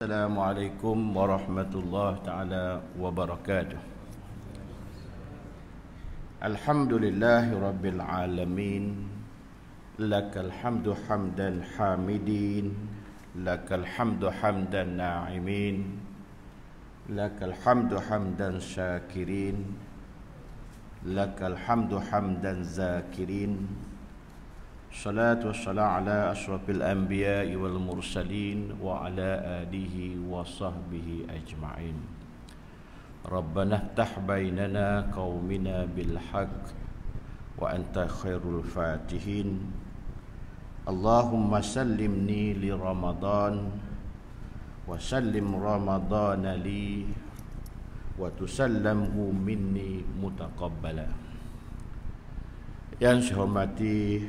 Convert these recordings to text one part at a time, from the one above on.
Assalamualaikum warahmatullahi taala wabarakatuh. Alhamdulillahi rabbil alamin. Lakal hamdu hamdan hamidin, lakal hamdu hamdan na'imin, lakal hamdu hamdan syakirin, lakal hamdu hamdan zakirin. Salatu wassalam ala ashrafil anbiya'i wal mursalin wa ala alihi wa sahbihi ajma'in. Rabbana iftah bainana qaumina bil haqq wa anta khairul fatihin. Allahumma sallimni li Ramadan wa sallim Ramadana li wa tusallamhu minni mutaqabbala. Yang saya hormati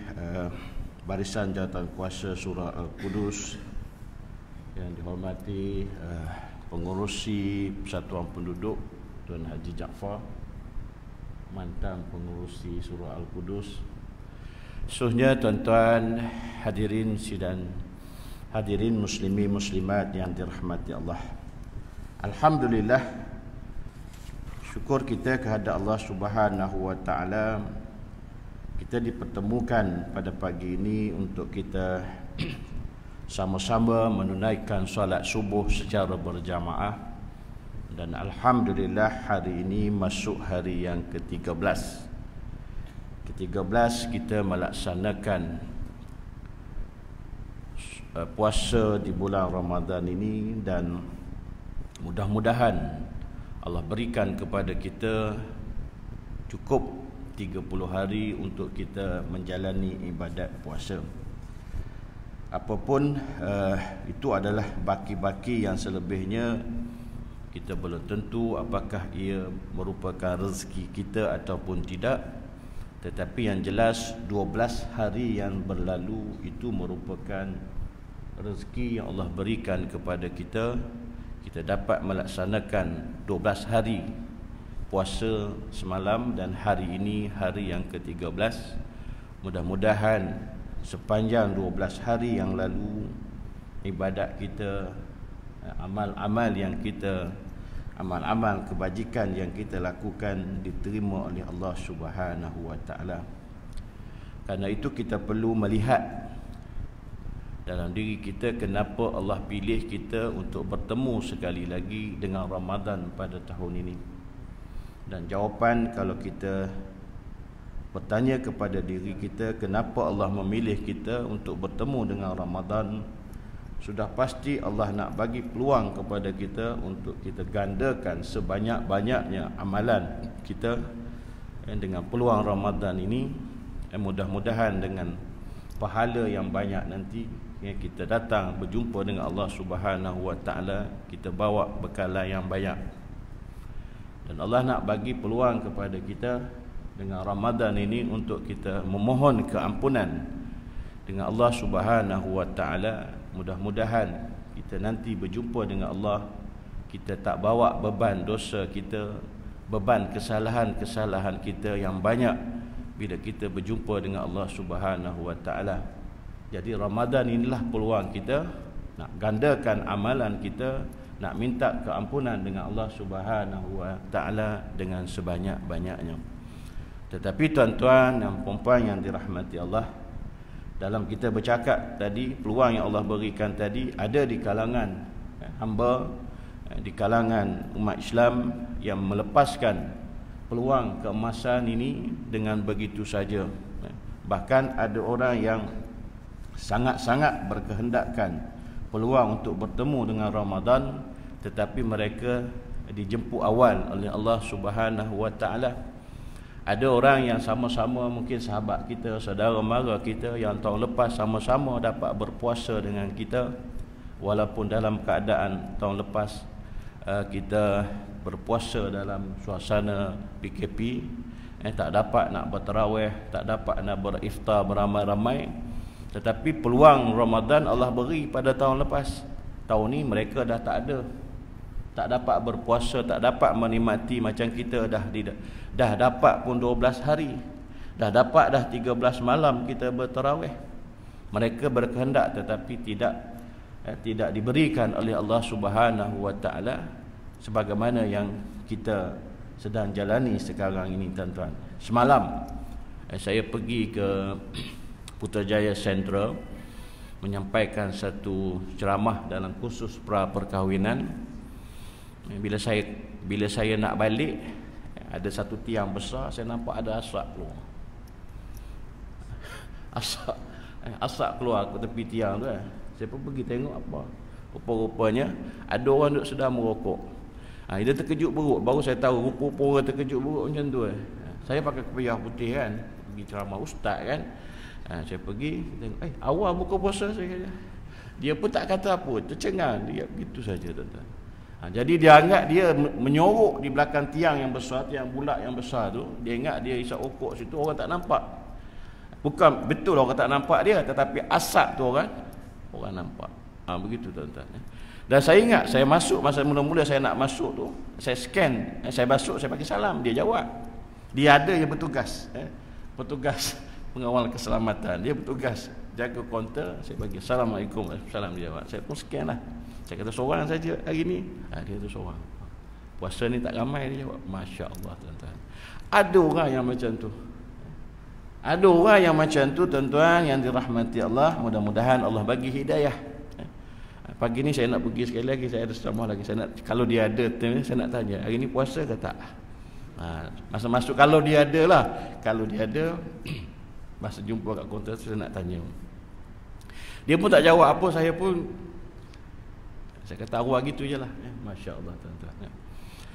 barisan jawatan kuasa Surah Al-Qudus, yang dihormati pengurusi Persatuan Penduduk Tuan Haji Jaafar, mantan pengurusi Surah Al-Qudus, seterusnya tuan-tuan hadirin sidang, hadirin muslimi muslimat yang dirahmati Allah. Alhamdulillah, syukur kita kehadap Allah Subhanahu wa taala, kita dipertemukan pada pagi ini untuk kita sama-sama menunaikan solat subuh secara berjamaah. Dan alhamdulillah hari ini masuk hari yang ke-13. Ke-13 kita melaksanakan puasa di bulan Ramadan ini, dan mudah-mudahan Allah berikan kepada kita cukup 30 hari untuk kita menjalani ibadat puasa. Apapun itu adalah baki-baki yang selebihnya kita belum tentu apakah ia merupakan rezeki kita ataupun tidak. Tetapi yang jelas 12 hari yang berlalu itu merupakan rezeki yang Allah berikan kepada kita. Kita dapat melaksanakan 12 hari puasa semalam, dan hari ini hari yang ke-13. Mudah-mudahan sepanjang 12 hari yang lalu ibadat kita, amal-amal yang kita, amal-amal kebajikan yang kita lakukan diterima oleh Allah Subhanahu wa taala. Karena itu kita perlu melihat dalam diri kita kenapa Allah pilih kita untuk bertemu sekali lagi dengan Ramadan pada tahun ini. Dan jawapan kalau kita bertanya kepada diri kita kenapa Allah memilih kita untuk bertemu dengan Ramadan, sudah pasti Allah nak bagi peluang kepada kita untuk kita gandakan sebanyak-banyaknya amalan kita dengan peluang Ramadan ini. Mudah-mudahan dengan pahala yang banyak nanti kita datang berjumpa dengan Allah Subhanahu wa taala, kita bawa bekalan yang banyak. Dan Allah nak bagi peluang kepada kita dengan Ramadan ini untuk kita memohon keampunan dengan Allah Subhanahu wa taala. Mudah-mudahan kita nanti berjumpa dengan Allah, kita tak bawa beban dosa kita, beban kesalahan-kesalahan kita yang banyak bila kita berjumpa dengan Allah Subhanahu wa taala. Jadi Ramadan inilah peluang kita nak gandakan amalan kita, nak minta keampunan dengan Allah Subhanahu wa taala dengan sebanyak-banyaknya. Tetapi tuan-tuan dan puan-puan yang dirahmati Allah, dalam kita bercakap tadi, peluang yang Allah berikan tadi ada di kalangan hamba, di kalangan umat Islam yang melepaskan peluang keemasan ini dengan begitu saja. Bahkan ada orang yang sangat-sangat berkehendakkan peluang untuk bertemu dengan Ramadan, tetapi mereka dijemput awal oleh Allah Subhanahu wa taala. Ada orang yang sama-sama, mungkin sahabat kita, saudara mara kita, yang tahun lepas sama-sama dapat berpuasa dengan kita, walaupun dalam keadaan tahun lepas kita berpuasa dalam suasana PKP, tak dapat nak bertarawih, tak dapat nak beriftar beramai-ramai. Tetapi peluang Ramadan Allah beri pada tahun lepas. Tahun ni mereka dah tak ada, tak dapat berpuasa, tak dapat menikmati macam kita dah dapat pun 12 hari, dah dapat dah 13 malam kita bertarawih. Mereka berkehendak tetapi tidak tidak diberikan oleh Allah Subhanahu wa taala sebagaimana yang kita sedang jalani sekarang ini, tuan-tuan. Semalam saya pergi ke Putrajaya Central menyampaikan satu ceramah dalam kursus pra perkahwinan. Bila saya nak balik, ada satu tiang besar, saya nampak ada asap keluar. Asap keluar ke tepi tiang tu. Saya pun pergi tengok apa. Rupa-rupanya ada orang duduk sedang merokok. Dia terkejut beruk. Baru saya tahu rupa-rupa orang terkejut beruk macam tu. Saya pakai kepiah putih kan, pergi ceramah ustaz kan. Saya pergi tengok, awal buka puasa, saya kata. Dia pun tak kata apa, tercengang. Dia begitu saja, tuan-tuan. Jadi dia anggap dia menyorok di belakang tiang yang besar, tiang bulat yang besar tu. Dia ingat dia isap rokok situ, orang tak nampak. Bukan betul orang tak nampak dia, tetapi asap tu orang nampak. Begitu, tuan-tuan. Dan saya ingat, saya masuk, masa mula-mula saya nak masuk tu, saya scan, saya masuk, saya bagi salam, dia jawab. Dia ada yang bertugas, petugas pengawal keselamatan, dia bertugas jaga kaunter. Saya bagi Assalamualaikum, salam, dia jawab. Saya pun scan lah. Saya kata seorang saja hari ni. Dia tu seorang. Puasa ni tak ramai, dia jawab. Masya Allah, tuan-tuan. Ada orang yang macam tu. Ada orang yang macam tu, tuan-tuan, yang dirahmati Allah. Mudah-mudahan Allah bagi hidayah. Pagi ni saya nak pergi sekali lagi, saya ada ceramah lagi. Saya nak, kalau dia ada, saya nak tanya, hari ni puasa ke tak? Masa masuk, kalau dia ada lah. Kalau dia ada, masa jumpa kat kaunter, saya nak tanya. Dia pun tak jawab apa, saya kata arwah gitu je lah. Masya Allah, tuan-tuan.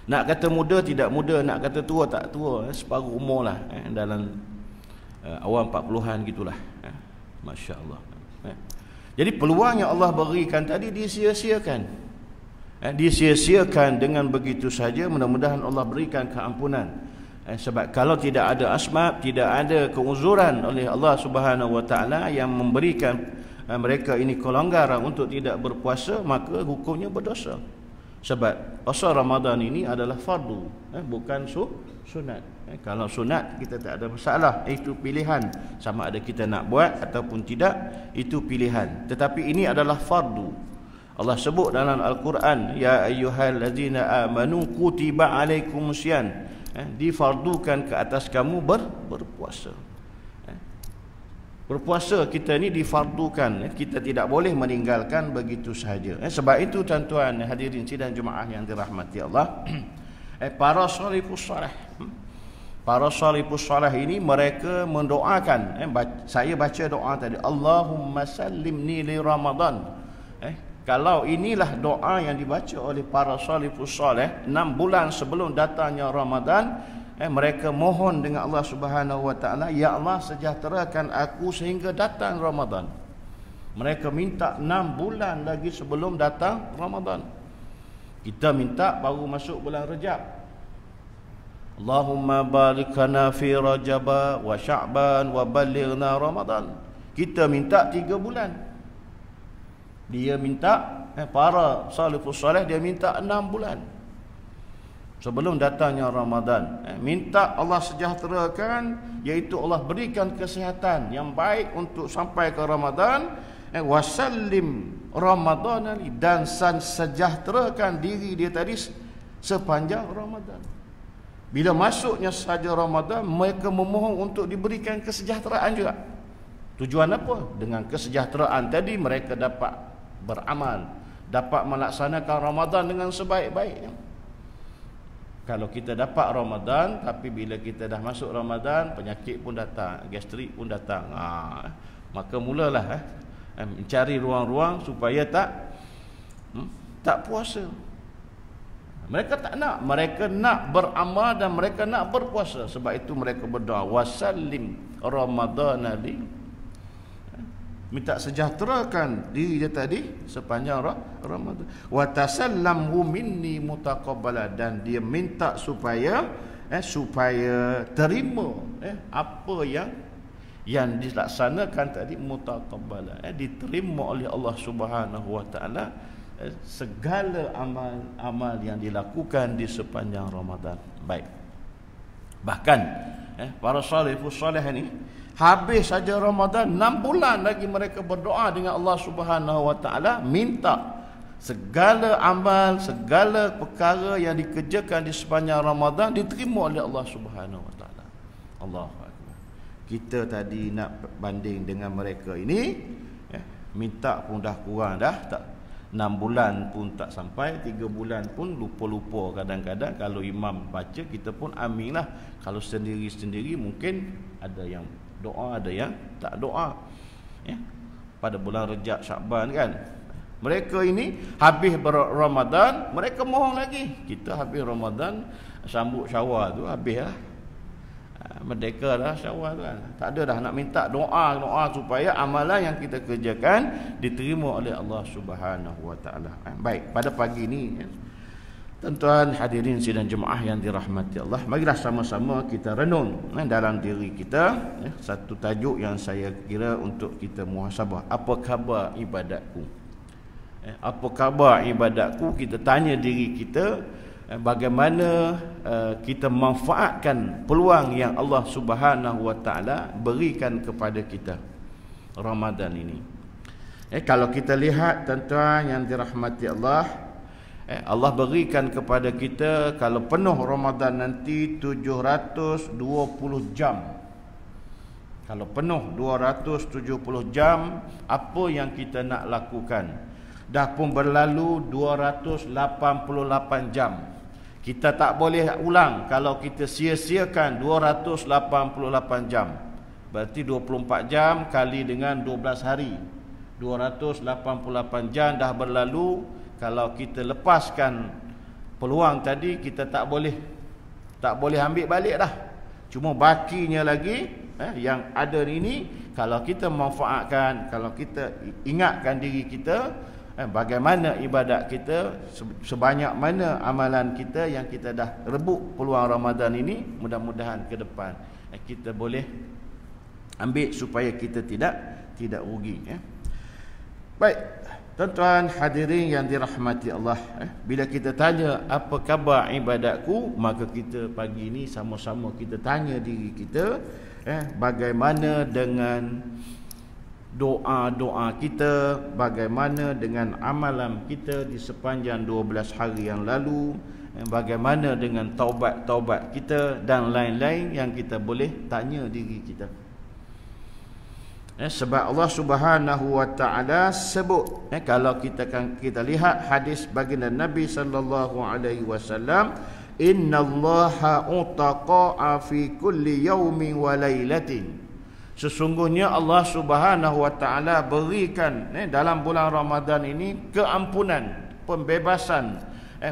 Nak kata muda tidak muda, nak kata tua tak tua, separuh umur lah, dalam awal 40-an gitulah. Masya Allah. Jadi peluang yang Allah berikan tadi disia-siakan. Disia-siakan dengan begitu saja. Mudah-mudahan Allah berikan keampunan. Sebab kalau tidak ada asbab, tidak ada keuzuran oleh Allah Subhanahu wa taala yang memberikan mereka ini kelonggaran untuk tidak berpuasa, maka hukumnya berdosa. Sebab puasa Ramadan ini adalah fardu, bukan sunat. Kalau sunat kita tak ada masalah, itu pilihan, sama ada kita nak buat ataupun tidak, itu pilihan. Tetapi ini adalah fardu. Allah sebut dalam Al-Quran, ya ayyuhallazina amanu kutiba alaikumusyan, difardukan ke atas kamu berpuasa. Berpuasa kita ni difardukan, kita tidak boleh meninggalkan begitu sahaja. Sebab itu, tuan-tuan hadirin sidang Jumaah yang dirahmati Allah, para salafus salih, para salafus salih ini mereka mendoakan, saya baca doa tadi, Allahumma sallimni li Ramadan. Kalau inilah doa yang dibaca oleh para salafus salih 6 bulan sebelum datangnya Ramadan, mereka mohon dengan Allah Subhanahu wa taala, ya Allah sejahterakan aku sehingga datang Ramadan. Mereka minta 6 bulan lagi sebelum datang Ramadan. Kita minta baru masuk bulan Rejab. Allahumma barik lana fi Rajab wa Sya'ban wa ballighna Ramadan. Kita minta 3 bulan. Dia minta, para salafus salih dia minta 6 bulan sebelum datangnya Ramadan. Minta Allah sejahterakan, iaitu Allah berikan kesihatan yang baik untuk sampai ke Ramadan. Wasallim Ramadan, dan sejahterakan diri dia tadi sepanjang Ramadan. Bila masuknya saja Ramadan, mereka memohon untuk diberikan kesejahteraan juga. Tujuan apa? Dengan kesejahteraan tadi mereka dapat beramal, dapat melaksanakan Ramadan dengan sebaik-baiknya. Kalau kita dapat Ramadan, tapi bila kita dah masuk Ramadan, penyakit pun datang, gastrik pun datang, maka mulalah mencari ruang-ruang supaya tak puasa. Mereka tak nak, mereka nak beramal dan mereka nak berpuasa. Sebab itu mereka berdoa, wasallim Ramadana li, minta sejahterakan diri dia tadi sepanjang Ramadan. Wa tasallamhu minni mutaqabbala, dan dia minta supaya terima apa yang dilaksanakan tadi, mutaqabbala, diterima oleh Allah Subhanahu wa taala segala amal yang dilakukan di sepanjang Ramadan. Baik. Bahkan para salafus salih ini Habis saja Ramadan, 6 bulan lagi mereka berdoa dengan Allah Subhanahu wa taala, minta segala amal, segala perkara yang dikerjakan di sepanjang Ramadan diterima oleh Allah Subhanahu wa taala. Allahu akbar. Kita tadi nak banding dengan mereka ini, minta pun dah kurang dah, tak 6 bulan pun tak sampai, 3 bulan pun lupa-lupa kadang-kadang. Kalau imam baca, kita pun amin lah. Kalau sendiri-sendiri mungkin ada yang doa, ada yang tak doa. Pada bulan Rejab, Syakban kan, mereka ini habis Ramadan, mereka mohon lagi. Kita habis Ramadan, sambut Syawal tu habis lah, merdeka dah Syawal tu kan. Tak ada dah nak minta doa supaya amalan yang kita kerjakan diterima oleh Allah Subhanahu wa taala. Baik, pada pagi ini, tuan-tuan hadirin sidang jemaah yang dirahmati Allah, marilah sama-sama kita renung dalam diri kita satu tajuk yang saya kira untuk kita muhasabah. Apa khabar ibadatku? Apa khabar ibadatku? Kita tanya diri kita, bagaimana kita manfaatkan peluang yang Allah Subhanahu wa taala berikan kepada kita Ramadan ini. Kalau kita lihat tuan-tuan yang dirahmati Allah, Allah berikan kepada kita kalau penuh Ramadan nanti 720 jam. Kalau penuh 270 jam, apa yang kita nak lakukan? Dah pun berlalu 288 jam. Kita tak boleh ulang kalau kita sia-siakan 288 jam. Berarti 24 jam kali dengan 12 hari. 288 jam dah berlalu. Kalau kita lepaskan peluang tadi, kita tak boleh ambil balik dah. Cuma bakinya lagi yang ada ini, kalau kita manfaatkan, kalau kita ingatkan diri kita, bagaimana ibadat kita, sebanyak mana amalan kita yang kita dah rebut peluang Ramadan ini, mudah-mudahan ke depan kita boleh ambil supaya kita tidak rugi. Baik, tuan-tuan hadirin yang dirahmati Allah, bila kita tanya apa khabar ibadatku, maka kita pagi ini sama-sama kita tanya diri kita, bagaimana dengan doa-doa kita, bagaimana dengan amalan kita di sepanjang 12 hari yang lalu, bagaimana dengan taubat-taubat kita dan lain-lain yang kita boleh tanya diri kita. Sebab Allah Subhanahu wa taala sebut, kalau kita lihat hadis baginda Nabi sallallahu alaihi wasallam, innallaha utaqa'a fi kulli yaumin wa lailatin. Sesungguhnya Allah Subhanahu wa taala berikan dalam bulan Ramadan ini keampunan, pembebasan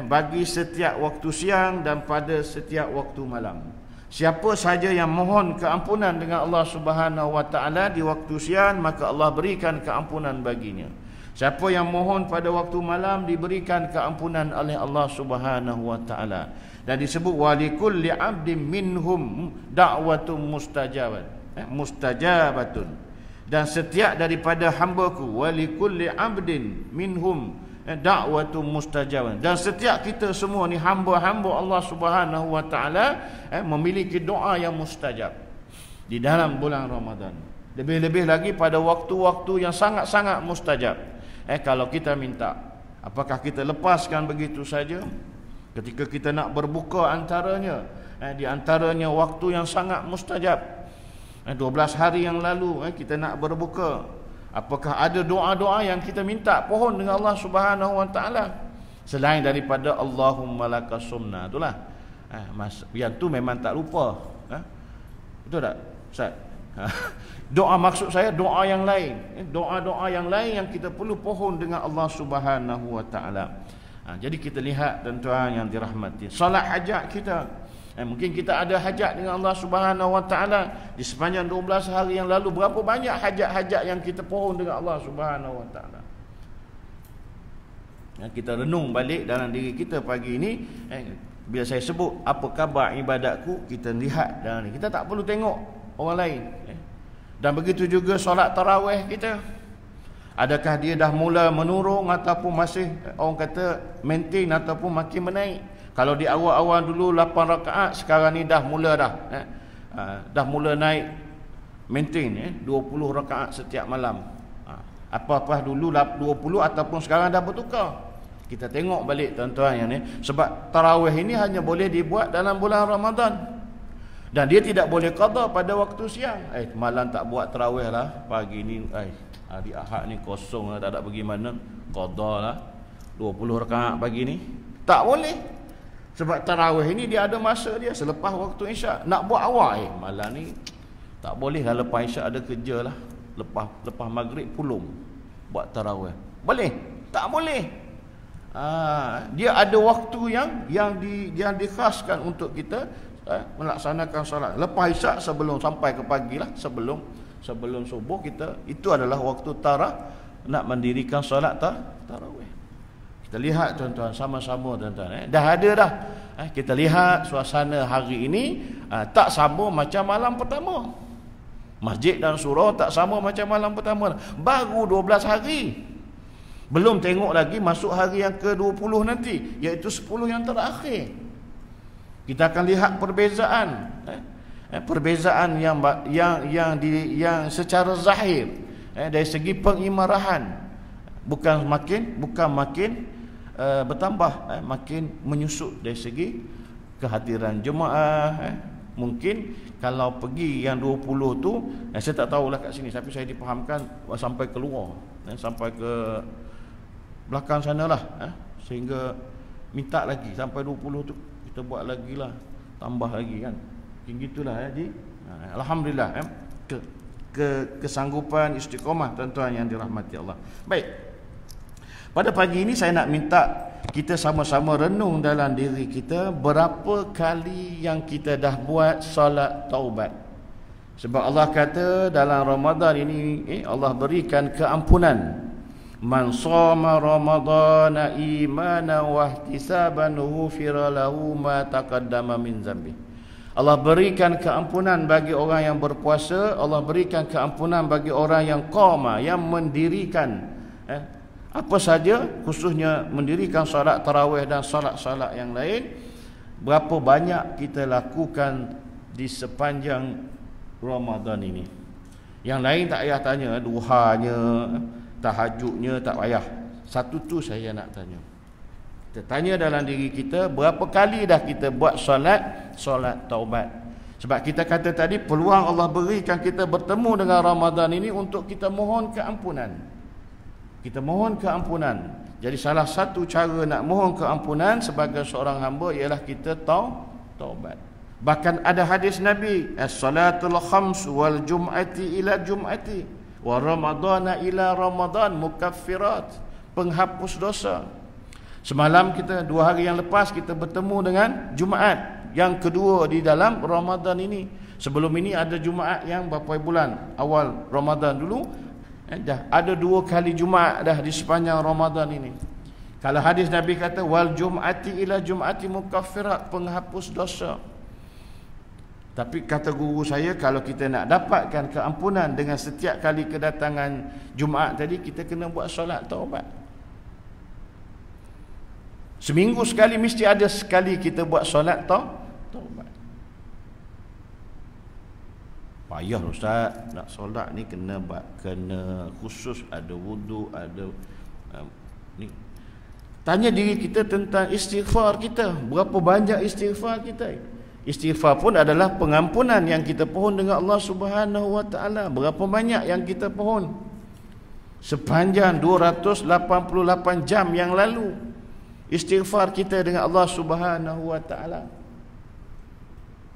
bagi setiap waktu siang dan pada setiap waktu malam. Siapa saja yang mohon keampunan dengan Allah Subhanahu wa taala di waktu siang, maka Allah berikan keampunan baginya. Siapa yang mohon pada waktu malam, diberikan keampunan oleh Allah Subhanahu wa taala. Dan disebut walikulli 'abdin minhum da'watun mustajabatun, dan setiap daripada hamba-Ku, walikulli 'abdin minhum da'watun mustajabatun, dan setiap kita semua ni hamba-hamba Allah Subhanahu wa taala memiliki doa yang mustajab di dalam bulan Ramadan. Lebih-lebih lagi pada waktu-waktu yang sangat-sangat mustajab. Kalau kita minta, apakah kita lepaskan begitu saja? Ketika kita nak berbuka antaranya, di antaranya waktu yang sangat mustajab, 12 hari yang lalu kita nak berbuka, apakah ada doa-doa yang kita minta pohon dengan Allah Subhanahu wa taala selain daripada Allahumma lakasumna itulah? Yang tu memang tak lupa. Betul tak Ustaz? Doa, maksud saya doa yang lain, doa-doa yang lain yang kita perlu pohon dengan Allah Subhanahu wa taala. Jadi kita lihat tuan-tuan yang dirahmati, solat hajat kita, mungkin kita ada hajat dengan Allah Subhanahu wa taala di sepanjang 12 hari yang lalu. Berapa banyak hajat-hajat yang kita pohon dengan Allah Subhanahu wa taala. Kita renung balik dalam diri kita pagi ini, bila saya sebut apa khabar ibadatku, kita lihat dalam ni. Kita tak perlu tengok orang lain. Dan begitu juga solat tarawih kita, adakah dia dah mula menurun ataupun masih orang kata maintain ataupun makin menaik? Kalau di awal-awal dulu 8 rakaat, sekarang ni dah mula naik maintain 20 rakaat setiap malam. Apa-apa dulu 20 ataupun sekarang dah bertukar. Kita tengok balik tuan-tuan yang ni, sebab tarawih ini hanya boleh dibuat dalam bulan Ramadan. Dan dia tidak boleh qada pada waktu siang. Malam tak buat tarawih lah, pagi ni hari Ahad ni kosong lah, tak ada pergi mana, qada lah 20 rakaat pagi ni. Tak boleh. Sebab tarawih ini dia ada masa dia selepas waktu Isyak. Nak buat awal malam ni tak boleh lah, lepas Isyak ada kerja lah. Lepas maghrib pulung buat tarawih. Boleh? Tak boleh. Dia ada waktu yang dikhaskan untuk kita melaksanakan solat. Lepas Isyak sebelum sampai ke pagi lah, sebelum subuh kita, itu adalah waktu nak mendirikan solat tarawih. Kita lihat tuan-tuan sama-sama tuan-tuan. Dah ada dah. Kita lihat suasana hari ini tak sama macam malam pertama. Masjid dan surau tak sama macam malam pertama. Baru 12 hari. Belum tengok lagi masuk hari yang ke-20 nanti, iaitu 10 yang terakhir. Kita akan lihat perbezaan. Perbezaan yang secara zahir dari segi pengimarahan bukan makin bertambah, makin menyusut dari segi kehadiran jemaah. Mungkin kalau pergi yang 20 tu, saya tak tahulah kat sini, tapi saya dipahamkan sampai keluar, sampai ke belakang sanalah, sehingga minta lagi sampai 20 tu kita buat lagi lah, tambah lagi kan, gitulah Haji. Alhamdulillah, kesanggupan istiqamah tuan-tuan yang dirahmati Allah. Baik, pada pagi ini saya nak minta kita sama-sama renung dalam diri kita, berapa kali yang kita dah buat solat taubat. Sebab Allah kata dalam Ramadan ini Allah berikan keampunan. Man shoma ramadana imanan wa ihtisaban ghufira lahu ma taqaddama min dzambi. Allah berikan keampunan bagi orang yang berpuasa, Allah berikan keampunan bagi orang yang qama, yang mendirikan apa saja, khususnya mendirikan solat tarawih dan solat-solat yang lain. Berapa banyak kita lakukan di sepanjang Ramadan ini. Yang lain tak payah tanya, duhanya, tahajudnya tak payah. Satu tu saya nak tanya. Kita tanya dalam diri kita, berapa kali dah kita buat solat taubat. Sebab kita kata tadi, peluang Allah berikan kita bertemu dengan Ramadan ini untuk kita mohon keampunan. Kita mohon keampunan. Jadi salah satu cara nak mohon keampunan sebagai seorang hamba ialah kita taubat. Bahkan ada hadis Nabi, as-salatul khams wal jum'ati ila jum'ati wa ramadana ila ramadan mukaffirat, penghapus dosa. Semalam kita, 2 hari yang lepas kita bertemu dengan Jumaat yang kedua di dalam Ramadan ini. Sebelum ini ada Jumaat yang berapa bulan awal Ramadan dulu. Dah ada 2 kali Jumaat dah di sepanjang Ramadan ini. Kalau hadis Nabi kata wal jum'ati ila jum'ati mukaffirat, penghapus dosa. Tapi kata guru saya, kalau kita nak dapatkan keampunan dengan setiap kali kedatangan Jumaat tadi, kita kena buat solat taubat. Seminggu sekali mesti ada sekali kita buat solat taubat. Payah Ustaz, nak solat ni kena khusus, ada wuduk, ada ni. Tanya diri kita tentang istighfar kita, berapa banyak istighfar kita. Istighfar pun adalah pengampunan yang kita pohon dengan Allah Subhanahu wa taala. Berapa banyak yang kita pohon sepanjang 288 jam yang lalu, istighfar kita dengan Allah Subhanahu wa taala.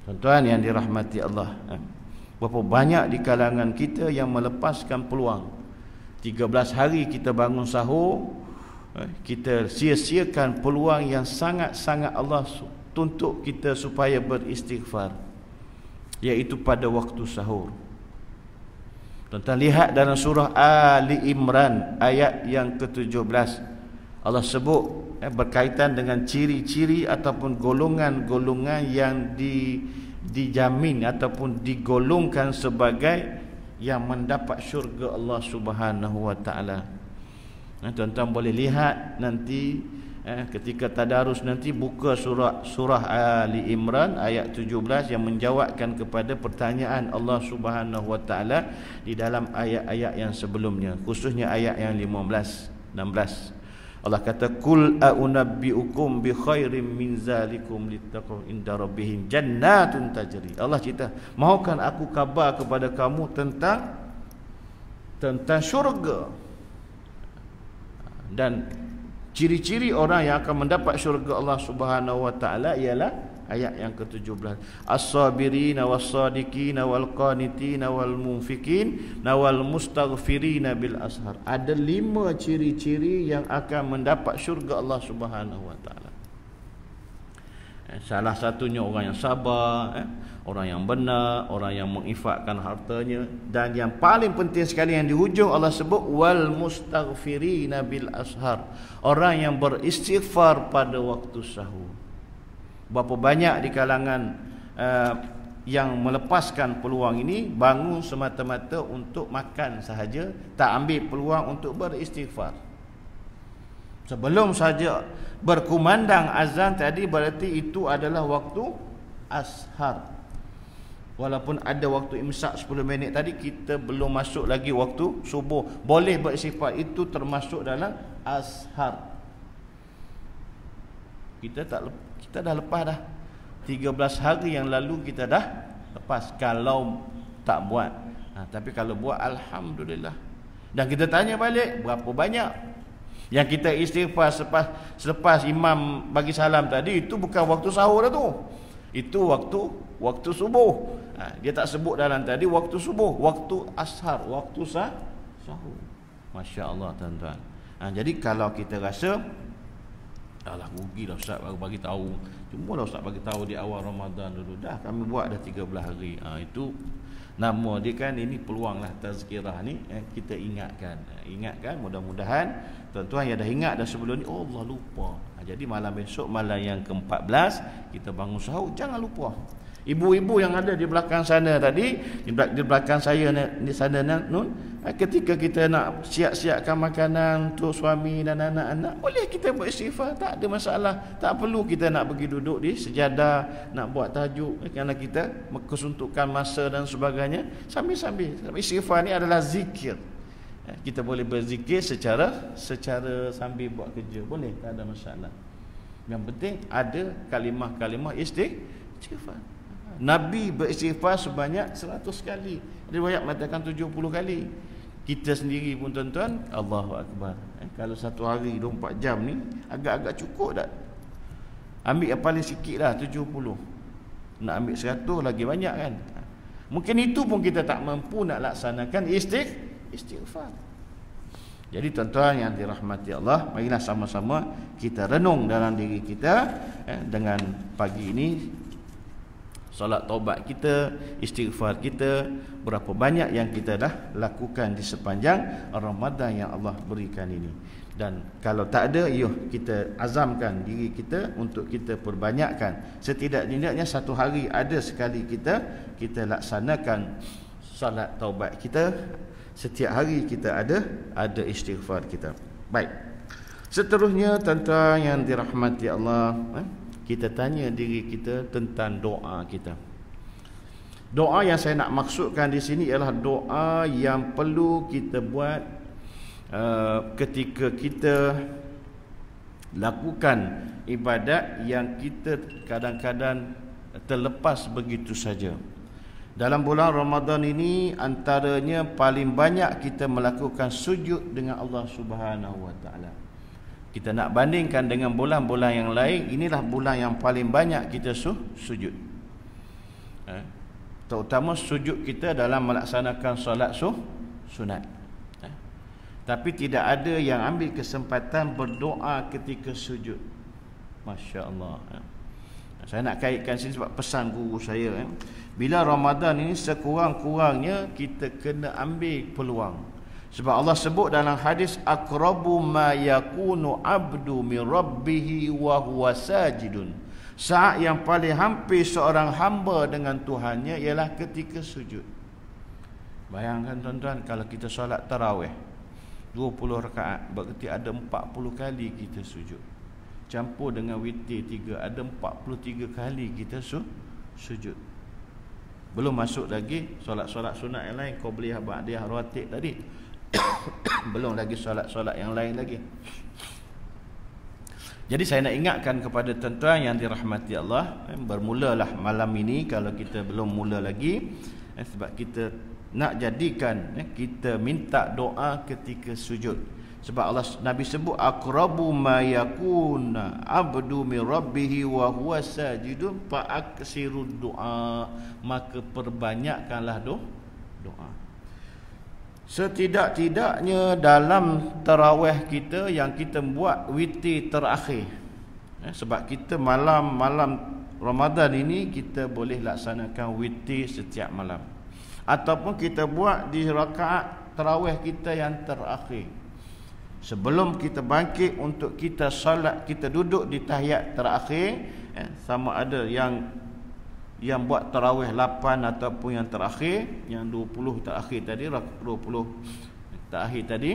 Tuan-tuan yang dirahmati Allah, berapa banyak di kalangan kita yang melepaskan peluang. 13 hari kita bangun sahur, kita sia-siakan peluang yang sangat-sangat Allah tuntut kita supaya beristighfar, iaitu pada waktu sahur. Tuan-tuan lihat dalam surah Ali Imran ayat yang ke-17, Allah sebut berkaitan dengan ciri-ciri ataupun golongan-golongan yang dijamin ataupun digolongkan sebagai yang mendapat syurga Allah Subhanahu wa taala. Tuan-tuan boleh lihat nanti ketika tadarus nanti buka surah Ali Imran ayat 17 yang menjawabkan kepada pertanyaan Allah Subhanahu wa taala di dalam ayat-ayat yang sebelumnya, khususnya ayat yang 15, 16. Allah kata kul a'unabbiukum bi khairim min zalikum littaqu inda rabbihim jannatun tajri. Allah cerita, mahukan aku khabar kepada kamu tentang syurga, dan ciri-ciri orang yang akan mendapat syurga Allah Subhanahu wa taala ialah ayat yang ke-17. As-sabirina was-sadiqina wal-qanitina wal-munfikin wal mustaghfirina bil ashar. Ada 5 ciri-ciri yang akan mendapat syurga Allah Subhanahu wa taala. Salah satunya orang yang sabar, orang yang benar, orang yang menginfakkan hartanya, dan yang paling penting sekali yang di hujung Allah sebut wal mustaghfirina bil ashar, orang yang beristighfar pada waktu sahur. Berapa banyak di kalangan yang melepaskan peluang ini bangun semata-mata untuk makan sahaja, tak ambil peluang untuk beristighfar. Sebelum saja berkumandang azan tadi, berarti itu adalah waktu ashar. Walaupun ada waktu imsak 10 minit tadi, kita belum masuk lagi waktu subuh. Boleh beristighfar, itu termasuk dalam ashar. Kita dah lepas dah. 13 hari yang lalu kita dah lepas kalau tak buat. Tapi kalau buat, alhamdulillah. Dan kita tanya balik, berapa banyak yang kita istighfar selepas imam bagi salam tadi? Itu bukan waktu sahur dah tu. Itu waktu subuh. Dia tak sebut dalam tadi waktu subuh, waktu ashar, waktu sahur. Masya-Allah tuan-tuan. Jadi kalau kita rasa alah rugi dah Ustaz baru bagi tahu. Cuma dah Ustaz bagi tahu di awal Ramadan dulu. Dah kami buat dah 13 hari. Itu nama dia kan, ini peluanglah tazkirah ni, kita ingatkan. Ingatkan, mudah-mudahan tuan-tuan yang dah ingat dah sebelum ni, oh Allah lupa. Jadi malam besok, malam yang ke-14, kita bangun sahur, jangan lupa. Ibu-ibu yang ada di belakang sana tadi, di belakang saya di sana Nun, ketika kita nak siap-siapkan makanan untuk suami dan anak-anak, boleh kita beristighfar, tak ada masalah. Tak perlu kita nak pergi duduk di sejadah, nak buat tajuk, kerana kita kesuntukan masa dan sebagainya. Sambil-sambil istighfar ni adalah zikir. Kita boleh berzikir secara sambil buat kerja, boleh, tak ada masalah. Yang penting ada kalimah-kalimah istighfar. Nabi beristighfar sebanyak 100 kali. Riwayat mengatakan 70 kali. Kita sendiri pun tuan-tuan, Allahu Akbar. Kalau satu hari 24 jam ni agak-agak cukup tak? Ambil yang paling sikit lah 70. Nak ambil 100 lagi banyak kan? Mungkin itu pun kita tak mampu nak laksanakan istighfar. Jadi tuan-tuan yang dirahmati Allah, marilah sama-sama kita renung dalam diri kita dengan pagi ini. Solat taubat kita, istighfar kita, berapa banyak yang kita dah lakukan di sepanjang Ramadan yang Allah berikan ini. Dan kalau tak ada, kita azamkan diri kita untuk kita perbanyakkan. Setidak-tidaknya satu hari ada sekali kita laksanakan solat taubat kita. Setiap hari kita ada istighfar kita. Baik. Seterusnya tuan-tuan yang dirahmati Allah, kita tanya diri kita tentang doa kita. Doa yang saya nak maksudkan di sini ialah doa yang perlu kita buat ketika kita lakukan ibadat yang kita kadang-kadang terlepas begitu saja. Dalam bulan Ramadan ini, antaranya paling banyak kita melakukan sujud dengan Allah Subhanahu wa taala. Kita nak bandingkan dengan bulan-bulan yang lain, inilah bulan yang paling banyak kita sujud. Terutama sujud kita dalam melaksanakan solat sunat. Tapi tidak ada yang ambil kesempatan berdoa ketika sujud. Masya Allah. Saya nak kaitkan sini sebab pesan guru saya. Bila Ramadan ini sekurang-kurangnya kita kena ambil peluang. Sebab Allah sebut dalam hadis, aqrabu ma yakunu abdu min rabbih wa huwa sajidun. Saat yang paling hampir seorang hamba dengan Tuhannya ialah ketika sujud. Bayangkan tuan-tuan, kalau kita solat tarawih 20 rakaat, berarti ada 40 kali kita sujud. campur dengan witir 3, ada 43 kali kita sujud. Belum masuk lagi solat-solat sunat yang lain, qabliyah, ba'diyah, rawatib tadi. Belum lagi solat-solat yang lain lagi. Jadi saya nak ingatkan kepada tuan-tuan yang dirahmati Allah, bermulalah malam ini kalau kita belum mula lagi, sebab kita nak jadikan kita minta doa ketika sujud. Sebab Allah, Nabi sebut aqrabu ma yakuna abdu min rabbih wa huwa sajidun fa aksirud doa, maka perbanyakkanlah doa. Setidak-tidaknya dalam tarawih kita yang kita buat witir terakhir, sebab kita malam-malam Ramadan ini kita boleh laksanakan witir setiap malam, ataupun kita buat di rakaat tarawih kita yang terakhir sebelum kita bangkit untuk kita salat, kita duduk di tahiyat terakhir, sama ada yang buat tarawih 8 ataupun yang terakhir, yang 20 terakhir tadi, 20 terakhir tadi,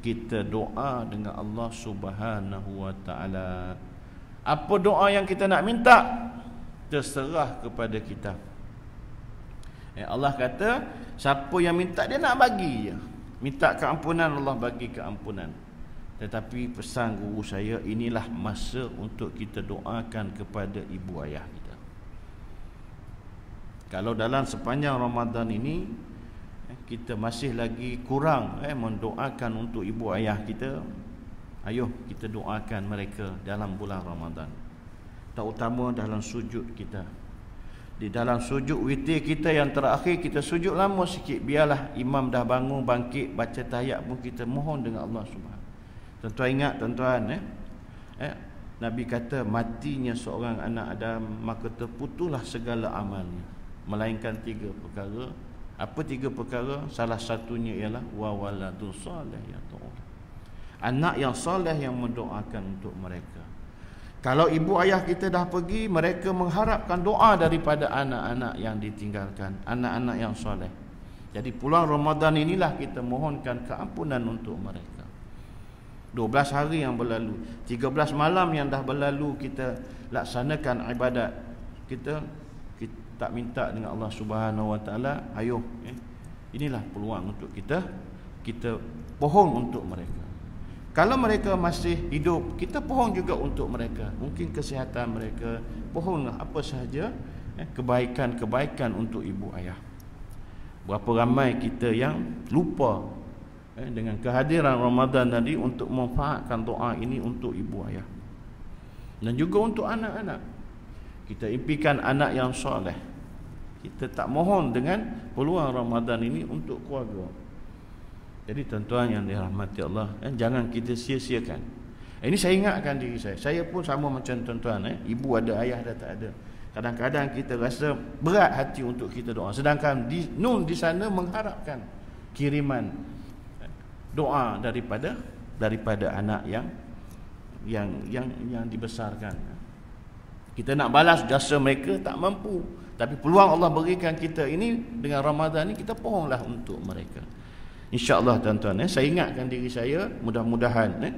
kita doa dengan Allah Subhanahu wa taala. Apa doa yang kita nak minta terserah kepada kita. Allah kata siapa yang minta dia nak bagi je. Minta keampunan, Allah bagi keampunan. Tetapi pesan guru saya, inilah masa untuk kita doakan kepada ibu ayah kita. Kalau dalam sepanjang Ramadan ini kita masih lagi kurang mendoakan untuk ibu ayah kita, ayo kita doakan mereka dalam bulan Ramadan. Terutama dalam sujud kita. Di dalam sujud witir kita yang terakhir, kita sujud lama sikit, biarlah imam dah bangun bangkit baca tahiyat pun kita mohon dengan Allah Subhanahu. Tuan-tuan ingat tuan-tuan, Nabi kata matinya seorang anak Adam maka terputuslah segala amalnya, melainkan 3 perkara. Apa 3 perkara? Salah satunya ialah wa waladun salih ya ta'ala, anak yang soleh yang mendoakan untuk mereka. Kalau ibu ayah kita dah pergi, mereka mengharapkan doa daripada anak-anak yang ditinggalkan, anak-anak yang soleh. Jadi bulan Ramadan inilah kita mohonkan keampunan untuk mereka. 12 hari yang berlalu, 13 malam yang dah berlalu, kita laksanakan ibadat. Kita tak minta dengan Allah Subhanahu wa taala, ayo inilah peluang untuk kita pohon untuk mereka. Kalau mereka masih hidup, kita pohon juga untuk mereka. Mungkin kesihatan mereka, pohonlah apa sahaja kebaikan-kebaikan untuk ibu ayah. Berapa ramai kita yang lupa dengan kehadiran Ramadan tadi untuk memanfaatkan doa ini untuk ibu ayah. Dan juga untuk anak-anak. Kita impikan anak yang soleh. Kita tak mohon dengan peluang Ramadan ini untuk keluarga. Jadi tuan-tuan yang dirahmati Allah, jangan kita sia-siakan. Ini saya ingatkan diri saya. Saya pun sama macam tuan-tuan, ibu ada, ayah dah tak ada. Kadang-kadang kita rasa berat hati untuk kita doa. Sedangkan Nun di sana mengharapkan kiriman doa daripada anak yang dibesarkan. Kita nak balas jasa mereka tak mampu. Tapi peluang Allah berikan kita ini dengan Ramadan ini, kita pohonlah untuk mereka. InsyaAllah tuan-tuan, saya ingatkan diri saya, mudah-mudahan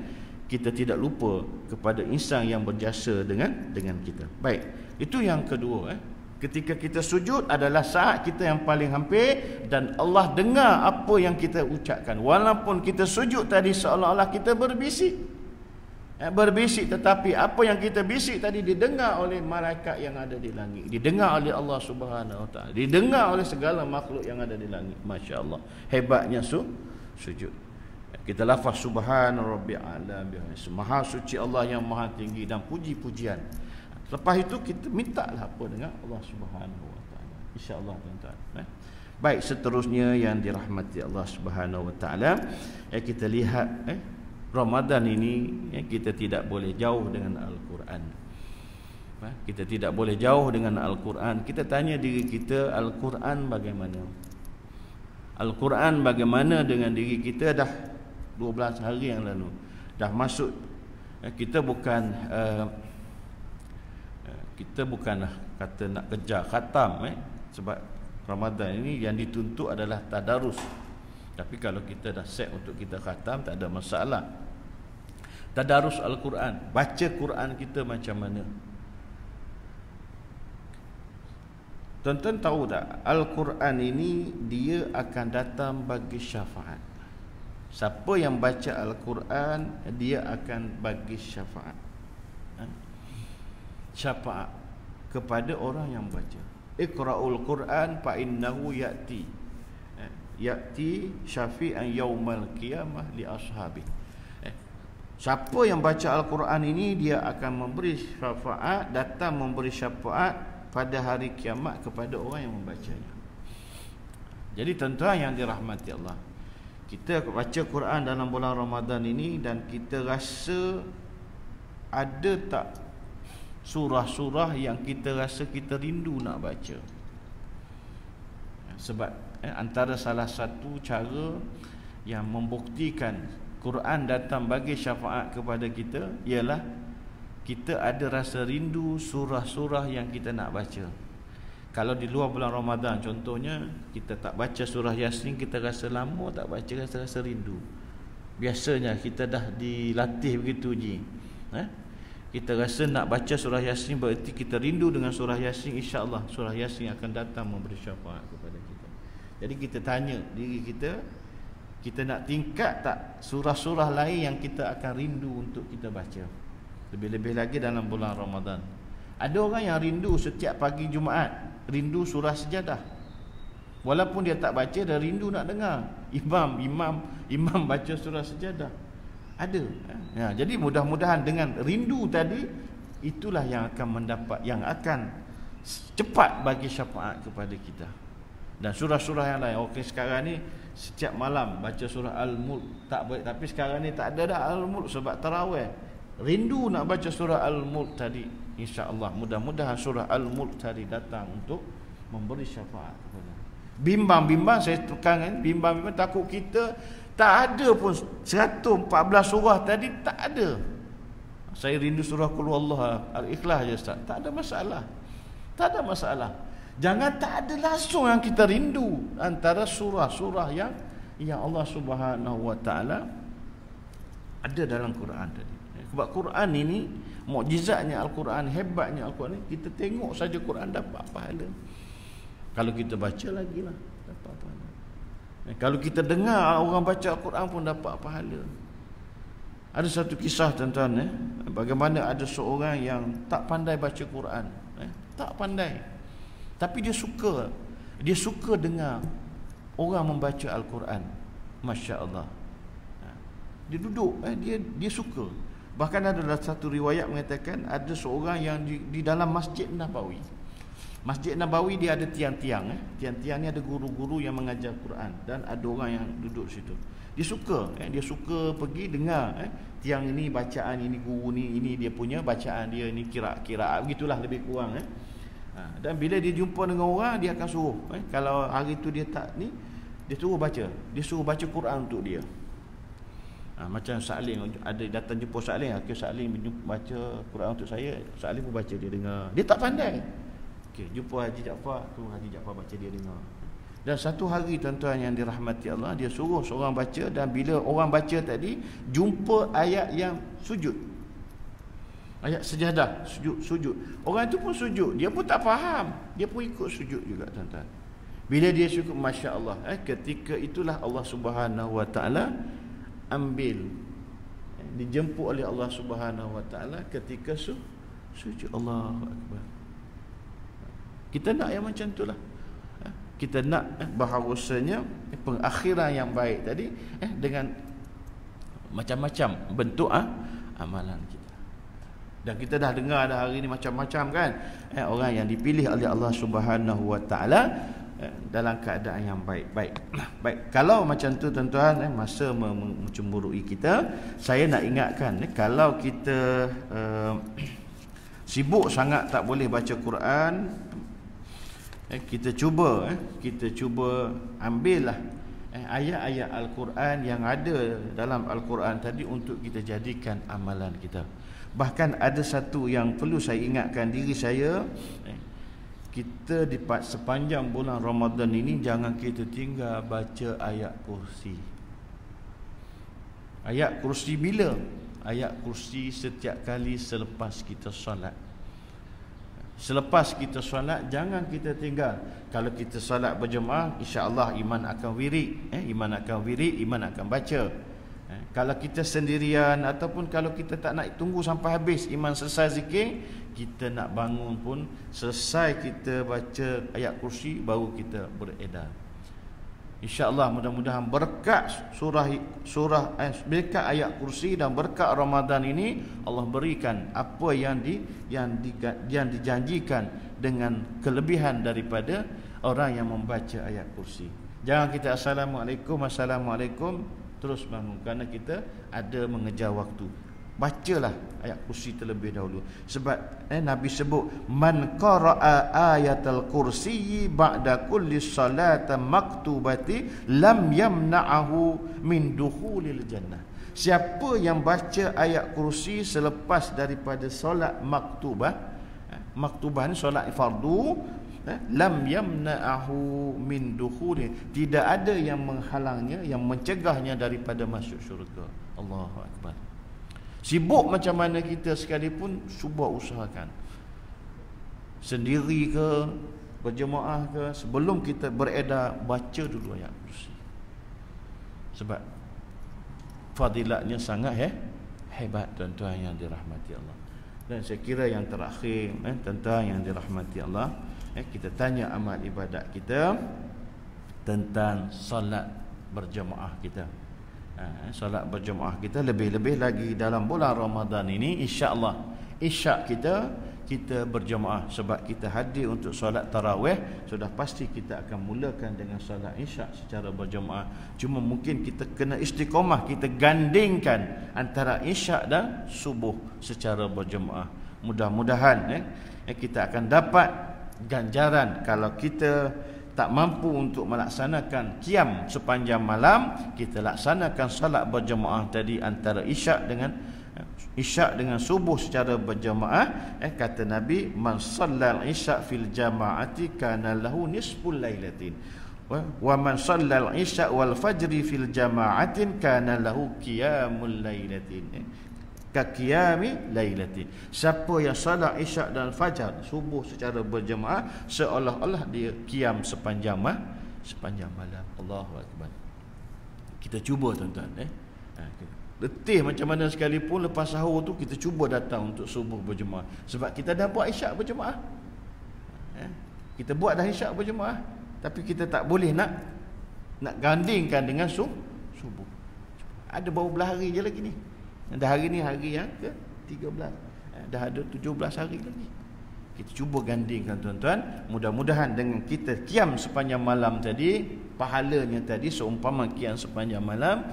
kita tidak lupa kepada insan yang berjasa dengan kita. Baik, itu yang kedua. Ketika kita sujud adalah saat kita yang paling hampir dan Allah dengar apa yang kita ucapkan. Walaupun kita sujud tadi seolah-olah kita berbisik, tetapi apa yang kita bisik tadi didengar oleh malaikat yang ada di langit, didengar oleh Allah Subhanahu wa taala, didengar oleh segala makhluk yang ada di langit. Masya-Allah, hebatnya sujud. Kita lafaz subhana rabbil a'la, maha suci Allah yang maha tinggi, dan puji-pujian. Lepas itu kita mintalah apa dengan Allah Subhanahu wa taala. Insya-Allah tuan-tuan. Baik, seterusnya yang dirahmati Allah Subhanahu wa taala, kita lihat Ramadan ini kita tidak boleh jauh dengan Al-Quran. Kita tidak boleh jauh dengan Al-Quran. Kita tanya diri kita, Al-Quran bagaimana? Al-Quran bagaimana dengan diri kita? Dah 12 hari yang lalu dah masuk. Kita bukanlah kata nak kejar khatam, sebab Ramadan ini yang dituntut adalah tadarus. Tapi kalau kita dah set untuk kita khatam, tak ada masalah. Tadarus Al-Quran, baca Quran kita macam mana. Tuan-tuan tahu tak, Al-Quran ini dia akan datang bagi syafaat. Siapa yang baca Al-Quran, dia akan bagi syafaat. Syafaat kepada orang yang baca. Iqra'ul Quran fa innahu ya'ti syafi'an yaumal qiyamah li ashabi. Siapa yang baca Al-Quran ini, dia akan memberi syafaat, datang memberi syafaat pada hari kiamat kepada orang yang membacanya. Jadi tuan-tuan yang dirahmati Allah, kita baca Quran dalam bulan Ramadan ini, dan kita rasa ada tak surah-surah yang kita rasa kita rindu nak baca? Sebab antara salah satu cara yang membuktikan Quran datang bagi syafaat kepada kita ialah kita ada rasa rindu surah-surah yang kita nak baca. Kalau di luar bulan Ramadan contohnya, kita tak baca surah Yasin, kita rasa lama tak baca, rasa rindu. Biasanya kita dah dilatih begitu ji. Kita rasa nak baca surah Yasin, berarti kita rindu dengan surah Yasin. InsyaAllah surah Yasin akan datang memberi syafaat kepada kita. Jadi kita tanya diri kita nak tingkat tak surah-surah lain yang kita akan rindu untuk kita baca. Lebih-lebih lagi dalam bulan Ramadan. Ada orang yang rindu setiap pagi Jumaat, rindu surah Sejadah. Walaupun dia tak baca, dia rindu nak dengar imam baca surah Sejadah. Ada. Jadi mudah-mudahan dengan rindu tadi, itulah yang akan cepat bagi syafaat kepada kita. Dan surah-surah yang lain, okey sekarang ni setiap malam baca surah Al-Mulk tak baik, tapi sekarang ni tak ada dah Al-Mulk sebab tarawih. Rindu nak baca surah Al-Mulk tadi. Insya-Allah mudah-mudahan surah Al-Mulk tadi datang untuk memberi syafaat kepada. Bimbang saya tekan, bimbang takut kita tak ada pun 114 surah tadi, tak ada. Saya rindu surah Qul Huwallah, Al-Ikhlas je Ustaz. Tak ada masalah. Tak ada masalah. Jangan tak ada langsung yang kita rindu antara surah-surah yang Allah Subhanahu Wa Taala ada dalam Quran tadi. Sebab Quran ini mukjizatnya Al-Quran, hebatnya Al-Quran ini, kita tengok saja Quran dapat pahala. Kalau kita baca lagi lah dapat pahala. Kalau kita dengar orang baca Al-Quran pun dapat pahala. Ada satu kisah tuan-tuan, bagaimana ada seorang yang tak pandai baca Quran, tak pandai. Tapi dia suka dengar orang membaca Al-Quran. Masya Allah. Dia duduk, dia suka. Bahkan ada satu riwayat mengatakan ada seorang yang di dalam Masjid Nabawi. Masjid Nabawi dia ada tiang-tiang. Tiang-tiang ni ada guru-guru yang mengajar Quran, dan ada orang yang duduk situ. Dia suka pergi dengar tiang ini bacaan ini, guru ni, ini dia punya bacaan dia, ini kira-kira begitulah lebih kurang. Dan bila dia jumpa dengan orang, dia akan suruh, kalau hari tu dia tak ni, dia suruh baca Quran untuk dia. Macam Sa'lim, ada datang jumpa Sa'lim, okay, Sa'lim baca Quran untuk saya, Sa'lim pun baca, dia dengar. Dia tak pandai. Okay, jumpa Haji Jaafar, tu Haji Jaafar baca, dia dengar. Dan satu hari tuan-tuan yang dirahmati Allah, dia suruh seorang baca, dan bila orang baca tadi jumpa ayat yang sujud, ayat sejadah, sujud. Orang itu pun sujud, dia pun tak faham, dia pun ikut sujud juga tuan-tuan. Bila dia sujud, Masya Allah, ketika itulah Allah Subhanahu Wa Taala dijemput oleh Allah Subhanahu Wa Taala ketika sujud. Allahu Akbar. Kita nak yang macam itulah. Kita nak bahawasanya pengakhiran yang baik tadi dengan macam-macam bentuk amalan kita. Dan kita dah dengar dah hari ni macam-macam kan, orang yang dipilih oleh Allah Subhanahu Wa Taala dalam keadaan yang baik. Baik, kalau macam tu tuan-tuan, masa mencemburui kita, saya nak ingatkan, kalau kita sibuk sangat tak boleh baca Quran, kita cuba ambillah ayat-ayat Al-Quran yang ada dalam Al-Quran tadi untuk kita jadikan amalan kita. Bahkan ada satu yang perlu saya ingatkan diri saya, kita di sepanjang bulan Ramadan ini jangan kita tinggal baca ayat kursi. Ayat kursi bila? ayat kursi setiap kali selepas kita solat. Selepas kita solat, jangan kita tinggal. Kalau kita solat berjemaah, insya-Allah iman akan wirid, iman akan baca. Kalau kita sendirian ataupun kalau kita tak nak tunggu sampai habis iman selesai zikir, kita nak bangun pun selesai kita baca ayat kursi baru kita beredar. InsyaAllah mudah-mudahan berkat berkat ayat kursi dan berkat Ramadan ini Allah berikan apa yang dijanjikan dengan kelebihan daripada orang yang membaca ayat kursi. Jangan kita assalamualaikum terus bangun, kerana kita ada mengejar waktu. Bacalah ayat kursi terlebih dahulu. Sebab Nabi sebut man qara'a ayatal kursi ba'da kulli salati maktubati lam yamna'ahu min dukhulil jannah. Siapa yang baca ayat kursi selepas daripada solat maktubah, maktubah ni solat fardu, lam yamna'ahu min dukhulil, tidak ada yang menghalangnya, yang mencegahnya daripada masuk syurga. Allahu akbar. Sibuk macam mana kita sekalipun, cuba usahakan sendiri ke berjemaah ke, sebelum kita beredar baca dulu ayat kursi. Sebab fadilatnya sangat hebat, tuan-tuan yang dirahmati Allah. Dan saya kira yang terakhir, tuan-tuan yang dirahmati Allah, kita tanya amal ibadat kita tentang solat berjemaah kita. Solat berjemaah kita, lebih-lebih lagi dalam bulan Ramadan ini, insya-Allah isyak kita berjemaah. Sebab kita hadir untuk solat tarawih, sudah pasti kita akan mulakan dengan solat isyak secara berjemaah. Cuma mungkin kita kena istiqamah, kita gandingkan antara isyak dan subuh secara berjemaah. Mudah-mudahan kita akan dapat ganjaran. Kalau kita tak mampu untuk melaksanakan qiyam sepanjang malam, kita laksanakan salat berjemaah tadi antara isyak dengan subuh secara berjemaah. Kata Nabi, man shallal isya fil jamaati kana lahu nisful lailatin wa man shallal isya wal fajri fil jamaatin kana lahu qiyamul lailatin ka qiyami lailati. Siapa yang salat isyak dan fajar subuh secara berjemaah, seolah-olah dia qiyam sepanjang malam. Allahu akbar. Kita cuba, tuan-tuan, letih macam mana sekalipun, lepas sahur tu kita cuba datang untuk subuh berjemaah. Sebab kita dah buat isyak berjemaah, kita buat dah isyak berjemaah, tapi kita tak boleh nak gandingkan dengan subuh. Ada baru belah hari je lagi ni. Dah hari ni hari yang ke-13, dah ada 17 hari lagi. Kita cuba gandingkan, tuan-tuan. Mudah-mudahan dengan kita qiyam sepanjang malam tadi, pahalanya tadi seumpama qiyam sepanjang malam,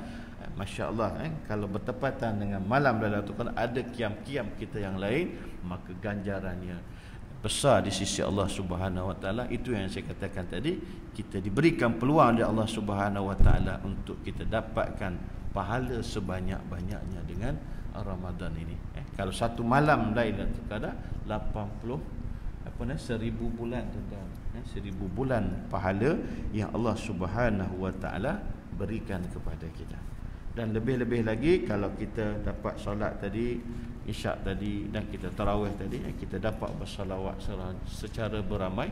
masya-Allah, kalau bertepatan dengan malam Lailatul Qadar, ada qiyam-qiyam kita yang lain, maka ganjarannya besar di sisi Allah Subhanahu wa taala. Itu yang saya katakan tadi, kita diberikan peluang oleh Allah Subhanahu wa taala untuk kita dapatkan pahala sebanyak-banyaknya dengan Ramadan ini. Kalau satu malam Lailatul Qadar 1000 bulan, tuan-tuan. 1000 bulan pahala yang Allah Subhanahu wa taala berikan kepada kita. Dan lebih-lebih lagi kalau kita dapat solat tadi, isyak tadi, dan kita tarawih tadi, kita dapat bersalawat secara beramai-ramai.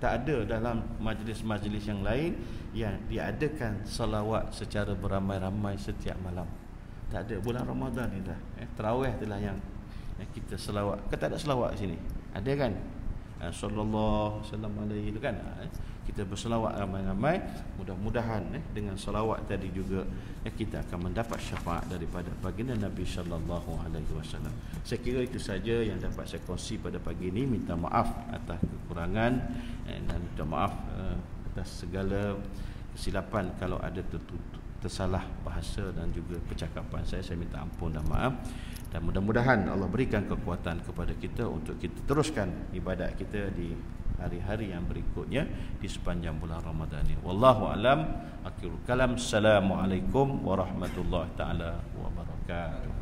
Tak ada dalam majlis-majlis yang lain yang diadakan salawat secara beramai-ramai setiap malam. Tak ada. Bulan Ramadan ni dah. Tarawih itulah yang kita selawat. Kita ada selawat sini. Ada kan? Sallallahu alaihi tu kan. Kita berselawat ramai-ramai. Mudah-mudahan dengan selawat tadi juga kita akan mendapat syafaat daripada baginda Nabi sallallahu alaihi wasallam. Saya kira itu saja yang dapat saya kongsi pada pagi ini. Minta maaf atas kekurangan dan minta maaf atas segala kesilapan kalau ada tersalah bahasa dan juga percakapan saya minta ampun dan maaf. Dan mudah-mudahan Allah berikan kekuatan kepada kita untuk kita teruskan ibadat kita di hari-hari yang berikutnya di sepanjang bulan Ramadan ini. Wallahu alam. Akhirul kalam. Assalamualaikum warahmatullahi taala wabarakatuh.